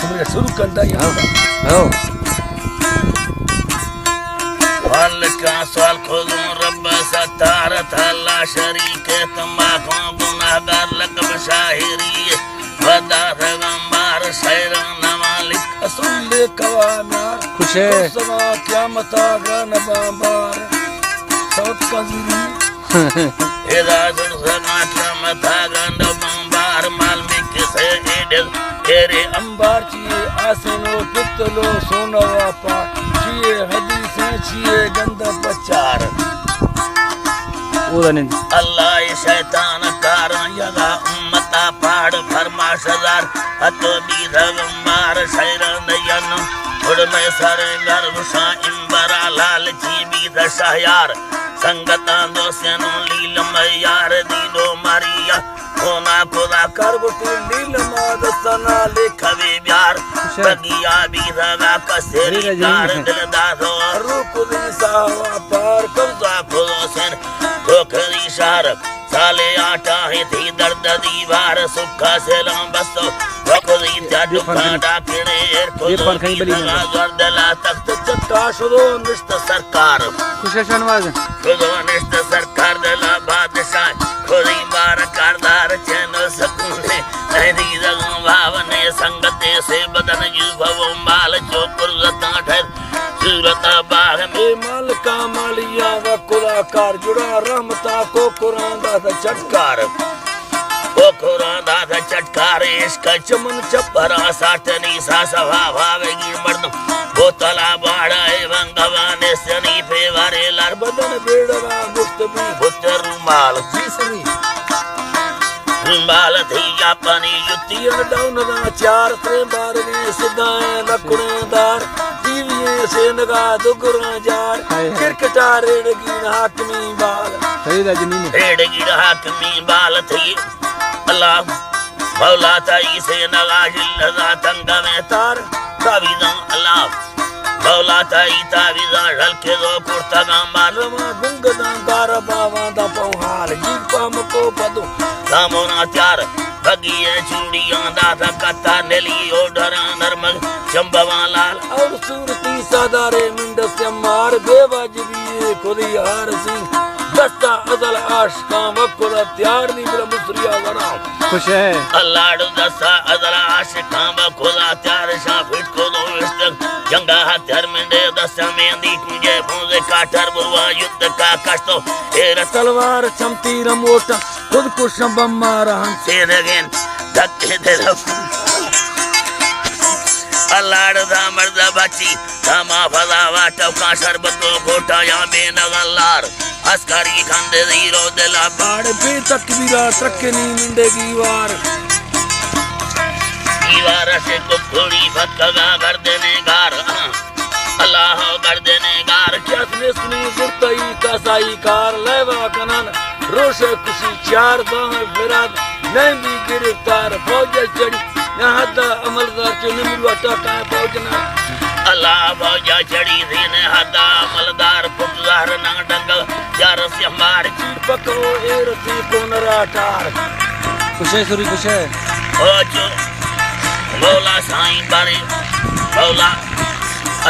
समझ शुरू करता यहाँ हो फल का सवाल खोलूं रब सत्तार थल्ला शरीक तंबाकू गुनाहगार लकब शाहिरी वदा पैगंबर शैर नमालिक असूल कवानार खुश है समा क़यामत गान बाबार सब कज़री इदा सुरसना क़यामत गान बाबार मालमिक से एडल तेरे अंबार चिए आसनो पितलो सोनो वापा चिए हदीसें चिए गंदा पचार उदनिन अल्लाह शैतान कारण यदा उम्मता पाड़ फरमाशदार अतो बीधगंबार शैरन यन उड़ में सरे गर्भशा इम्बरा लाल जी बीध शहयार संगता दोस्यनु लील मयार दीदो मारिया होना खुदा करबटू लील माद सना लिखवे ब्यार बगिया बीधगा कसेरी कार दिल दासो रुकुदी सावा पार कब्जा खुदो सेन खोखरी शार साले आटा है थी दर्द दीवार सुखा से लंबसो वकुदी त्या दुखा डाकने खुदो बीधगा गर्दला तख्त चट्टा शुदो निष्ठ सरकार खुश है शनवाज खुदो निष्ठ सरकार दला बादशाह खुदी बार कारदार चैन सकूने नदी जगम भावने संगते से बदन युभव माल चोकुर रता ठहर सूरत बाग में माल का मालिया व कुलाकार जुड़ा रहमता को कुरान दा चटकार ओ कुरान दा चटकार इश्क चमन चपरा साटनी सा सभा भावेगी मर्द बोतला बाड़ा एवं गवाने सनी पे वारे लार बदन बेड़वा मुस्तबी पुत्र रुमाल जीसरी रुमाल थी जापानी युतियन डाउन दा चार से बार ने सिदाए लकुड़े दार टीवीए से नगा दुगुरा जार क्रिकेटा रेड़गी हाकमी बाल सही रजनी ने रेड़गी हाकमी बाल थी अल्लाह मौला ताई से नगा जिल्ला तंगा में तार तावीज़ा अल्लाह मौला ताई तावीज़ा ढलके दो कुर्ता मालूमा गुंगदा गार बावा दा पौहार जी पाम को पदो सामोना त्यार बगिए चूड़ियां दाता कत्ता नेली ओडर नरमग चंबवा लाल और सूरती सादारे मिंड से मार बेवाजिबी खुदी हार सिंह दस्ता अदल आशका वकुल त्यार नी बिल मुसरिया वरा खुश है अल्लाह दस्ता अदल आशका वकुल त्यार शाफिट को दो इस्तक जंगा हथर मिंडे दस्ता मेंदी तुझे फौजे काटर बुरवा युद्ध का कष्टो ए तलवार चमती रमोटा खुद को शंबम मारा से अगेन धक्के दे अल्लाह दा मर्द बच्ची तमा फलावा टका शरबत गोटा या बेनगल्लार अस्कारी खंदे जीरो दिला बाड़ पे तकबीरा ट्रकनी मिंडेगी वार दीवार से कुड़ी भक्का कर देने गार अल्लाह कर देने गार क्या सुनी सुरतई कसाई कार लेवा कनन रोशे खुशी चार दाह फिराद नहीं भी गिरफ्तार फौज चढ़ी यहाँ दा अमलदार चुनी मिलवाटा का फौजना अल्लाह फौजा चढ़ी थी ने हदा अमलदार पुकार नंग डंगल यार से हमार पको एर थी कोनराटार खुश है सूरी खुश है ओ जो मौला साईं बारे मौला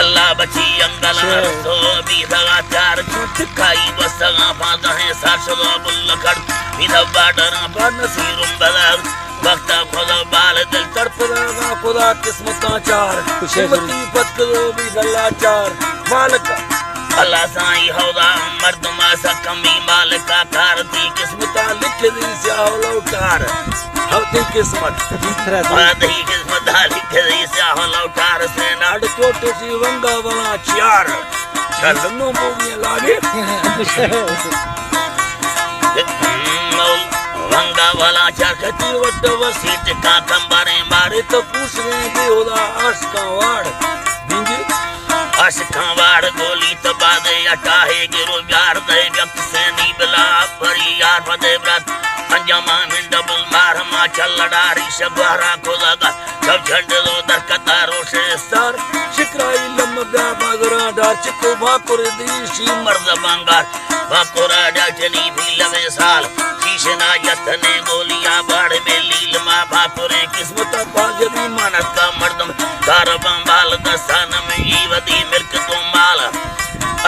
अल्लाह बची अंगल तो भी दगा चार झूठ खाई बसगा फादा है साशलो बुल्लकड़ विधवा डरा बनसीरुम बलग वक्ता खुदा बाल दिल तड़पदा खुदा किस्मत चार खुशी पत्तलो भी दल्ला चार मालिक अल्लाह साईं हौदा मर्द मासा कमी मालिका कारती किस्मत लिख दी स्याह लौटार हवती किस्मत आधी किस्मत लिख दी स्याह लौटार से नाड चोट सी वंगा वाला चार चलनो बोगियां लागे वंगा वाला चाकती वट वसीट का कंबारे मारे तो पूछ रहे बेहुदा आशिका वाड़ बिंगी आशिका वाड़ गोली तबादे अटा है गिरो यार दे व्यक्त से नी बिला परी यार फदे व्रत अंजमा में डबल मार मा चल लड़ारी शबारा को लगा सब झंड दो दरकता रोशे सर शिकराई लमगा बागरा डार चिको भाकुर दी शी मर्द बंगार भाकुरा डाचनी भी लवे साल कृष्णा यतने गोलियां बाढ़ में लील माँ बापुरे किस्मत पाजरी मानत का मर्दम कार बंबाल दसानम ईवदी मिल्क तो माल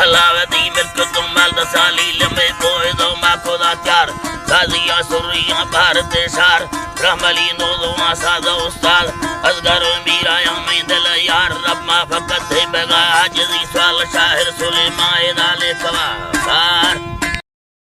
अलावदी मिल्क तो माल दसाली लंबे कोई दो माँ को दात्यार साजिया सुरिया भारत शार ब्रह्मली नो दो सादा उस्ताद असगर मीरा यमी दिल यार रब माँ फकत है बगा आज दी स्वाल शाहिर सुलेमाए दाले कवा सार